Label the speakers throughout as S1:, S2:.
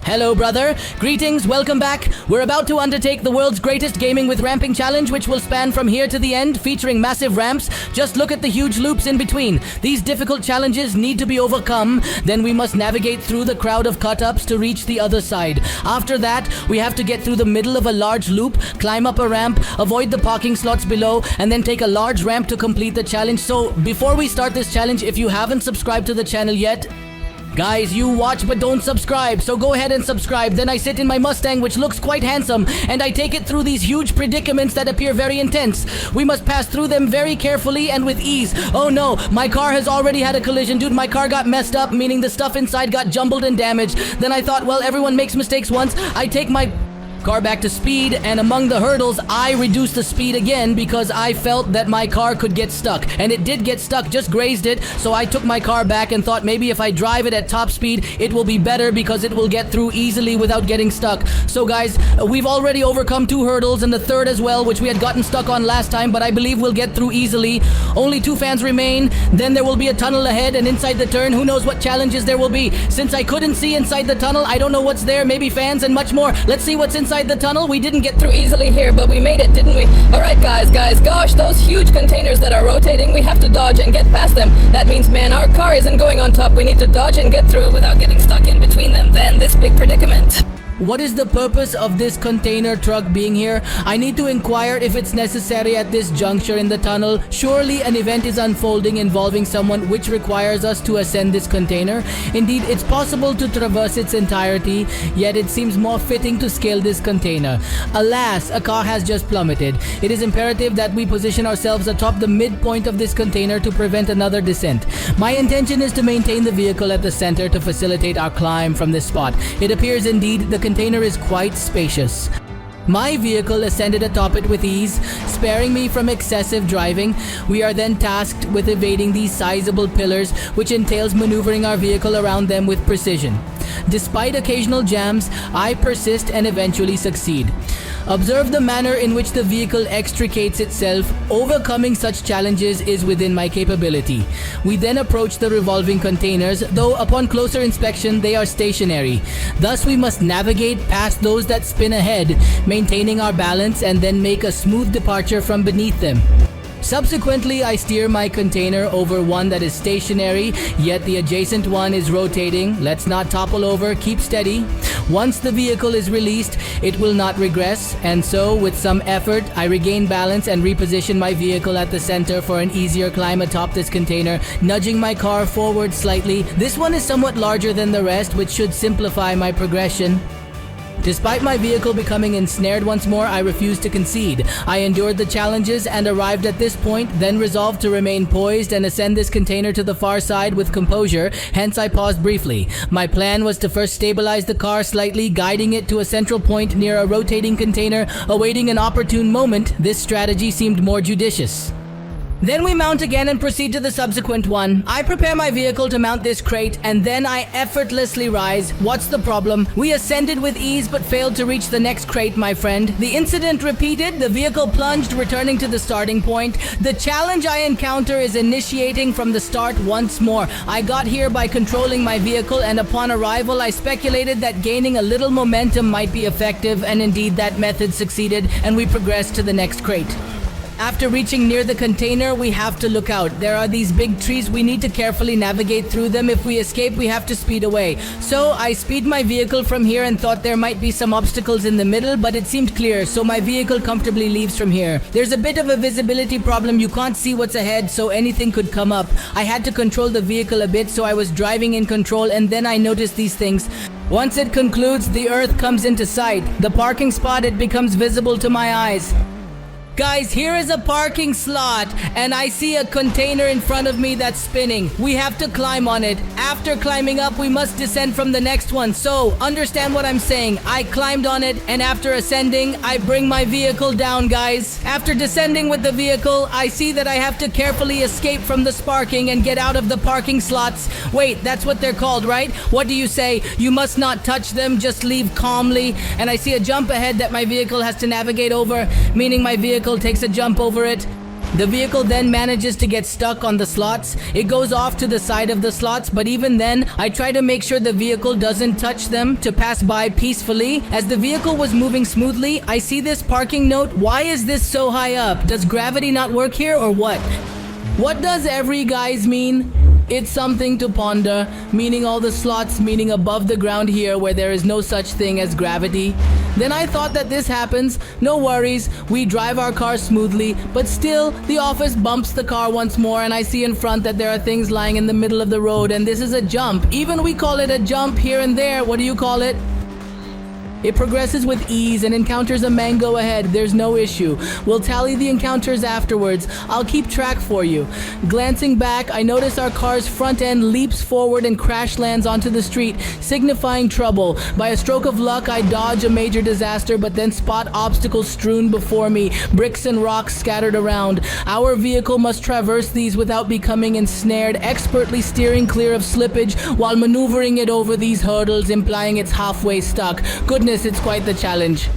S1: Hello, brother. Greetings, welcome back. We're about to undertake the world's greatest gaming with ramping challenge, which will span from here to the end, featuring massive ramps. Just look at the huge loops in between. These difficult challenges need to be overcome. Then we must navigate through the crowd of cut-ups to reach the other side. After that, we have to get through the middle of a large loop, climb up a ramp, avoid the parking slots below, and then take a large ramp to complete the challenge. So, before we start this challenge, if you haven't subscribed to the channel yet, guys, you watch but don't subscribe, so go ahead and subscribe. Then I sit in my Mustang, which looks quite handsome, and I take it through these huge predicaments that appear very intense. We must pass through them very carefully and with ease. Oh no, my car has already had a collision. Dude, my car got messed up, meaning the stuff inside got jumbled and damaged. Then I thought, well, everyone makes mistakes once. I take my car back to speed, and among the hurdles, I reduced the speed again because I felt that my car could get stuck. And it did get stuck, just grazed it, so I took my car back and thought maybe if I drive it at top speed, it will be better because it will get through easily without getting stuck. So guys, we've already overcome 2 hurdles and the third as well, which we had gotten stuck on last time, but I believe we'll get through easily. Only 2 fans remain, then there will be a tunnel ahead, and inside the turn, who knows what challenges there will be. Since I couldn't see inside the tunnel, I don't know what's there, maybe fans and much more. Let's see what's inside the tunnel. We didn't get through easily here, but we made it, didn't we? Alright guys, gosh, those huge containers that are rotating, we have to dodge and get past them. That means, man, our car isn't going on top. We need to dodge and get through without getting stuck in between them. Then this big predicament. What is the purpose of this container truck being here? I need to inquire if it's necessary at this juncture in the tunnel. Surely an event is unfolding involving someone which requires us to ascend this container. Indeed, it's possible to traverse its entirety, yet it seems more fitting to scale this container. Alas, a car has just plummeted. It is imperative that we position ourselves atop the midpoint of this container to prevent another descent. My intention is to maintain the vehicle at the center to facilitate our climb from this spot. It appears indeed the container is quite spacious. My vehicle ascended atop it with ease, sparing me from excessive driving. We are then tasked with evading these sizable pillars, which entails maneuvering our vehicle around them with precision. Despite occasional jams, I persist and eventually succeed. Observe the manner in which the vehicle extricates itself. Overcoming such challenges is within my capability. We then approach the revolving containers, though upon closer inspection they are stationary. Thus we must navigate past those that spin ahead, maintaining our balance, and then make a smooth departure from beneath them. Subsequently, I steer my container over one that is stationary, yet the adjacent one is rotating. Let's not topple over, keep steady. Once the vehicle is released, it will not regress, and so, with some effort, I regain balance and reposition my vehicle at the center for an easier climb atop this container, nudging my car forward slightly. This one is somewhat larger than the rest, which should simplify my progression. Despite my vehicle becoming ensnared once more, I refused to concede. I endured the challenges and arrived at this point, then resolved to remain poised and ascend this container to the far side with composure, hence I paused briefly. My plan was to first stabilize the car slightly, guiding it to a central point near a rotating container, awaiting an opportune moment. This strategy seemed more judicious. Then we mount again and proceed to the subsequent one. I prepare my vehicle to mount this crate, and then I effortlessly rise. What's the problem? We ascended with ease but failed to reach the next crate, my friend. The incident repeated, the vehicle plunged, returning to the starting point. The challenge I encounter is initiating from the start once more. I got here by controlling my vehicle, and upon arrival I speculated that gaining a little momentum might be effective, and indeed that method succeeded, and we progressed to the next crate. After reaching near the container, we have to look out. There are these big trees. We need to carefully navigate through them. If we escape, we have to speed away. So I speed my vehicle from here and thought there might be some obstacles in the middle, but it seemed clear, so my vehicle comfortably leaves from here. There's a bit of a visibility problem. You can't see what's ahead, so anything could come up. I had to control the vehicle a bit, so I was driving in control, and then I noticed these things. Once it concludes, the earth comes into sight. The parking spot, it becomes visible to my eyes. Guys, here is a parking slot, and I see a container in front of me that's spinning. We have to climb on it. After climbing up, we must descend from the next one. So, understand what I'm saying. I climbed on it, and after ascending, I bring my vehicle down, guys. After descending with the vehicle, I see that I have to carefully escape from the sparking and get out of the parking slots. Wait, that's what they're called, right? What do you say? You must not touch them, just leave calmly. And I see a jump ahead that my vehicle has to navigate over, meaning my vehicle takes a jump over it. The vehicle then manages to get stuck on the slots. It goes off to the side of the slots, but even then, I try to make sure the vehicle doesn't touch them to pass by peacefully. As the vehicle was moving smoothly, I see this parking note. Why is this so high up? Does gravity not work here or what? What does every guys mean? It's something to ponder, meaning all the slots meaning above the ground here where there is no such thing as gravity. Then I thought that this happens, no worries, we drive our car smoothly, but still the office bumps the car once more and I see in front that there are things lying in the middle of the road and this is a jump. Even we call it a jump here and there. What do you call it? It progresses with ease and encounters a mango ahead. There's no issue. We'll tally the encounters afterwards. I'll keep track for you. Glancing back, I notice our car's front end leaps forward and crash lands onto the street, signifying trouble. By a stroke of luck, I dodge a major disaster, but then spot obstacles strewn before me, bricks and rocks scattered around. Our vehicle must traverse these without becoming ensnared, expertly steering clear of slippage while maneuvering it over these hurdles, implying it's halfway stuck. Goodness, it's quite the challenge.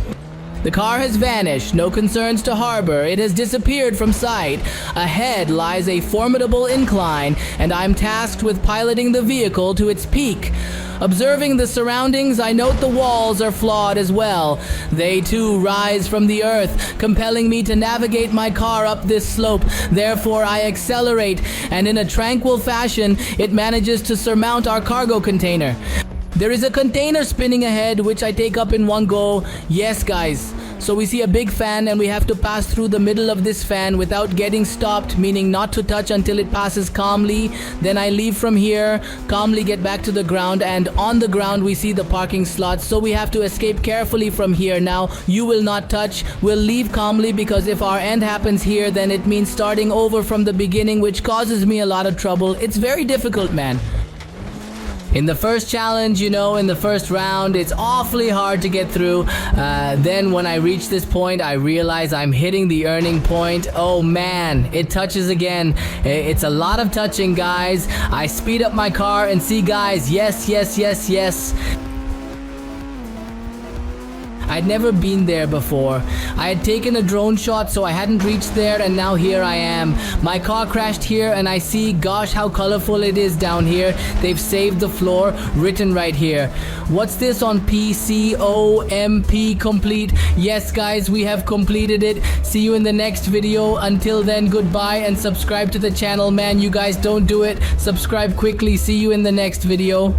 S1: The car has vanished, no concerns to harbor, it has disappeared from sight. Ahead lies a formidable incline, and I'm tasked with piloting the vehicle to its peak. Observing the surroundings, I note the walls are flawed as well. They too rise from the earth, compelling me to navigate my car up this slope. Therefore, I accelerate, and in a tranquil fashion, it manages to surmount our cargo container. There is a container spinning ahead, which I take up in one go. Yes, guys. So we see a big fan and we have to pass through the middle of this fan without getting stopped, meaning not to touch until it passes calmly. Then I leave from here, calmly get back to the ground, and on the ground we see the parking slots. So we have to escape carefully from here. Now, you will not touch. We'll leave calmly because if our end happens here, then it means starting over from the beginning, which causes me a lot of trouble. It's very difficult, man. In the first challenge, in the first round, it's awfully hard to get through. Then when I reach this point, I realize I'm hitting the earning point. Oh man, it touches again. It's a lot of touching, guys. I speed up my car and see, guys, yes. I'd never been there before. I had taken a drone shot, so I hadn't reached there, and now here I am. My car crashed here, and I see, gosh, how colorful it is down here. They've saved the floor, written right here. What's this on PCOMP complete? Yes, guys, we have completed it. See you in the next video. Until then, goodbye, and subscribe to the channel, man. You guys don't do it. Subscribe quickly. See you in the next video.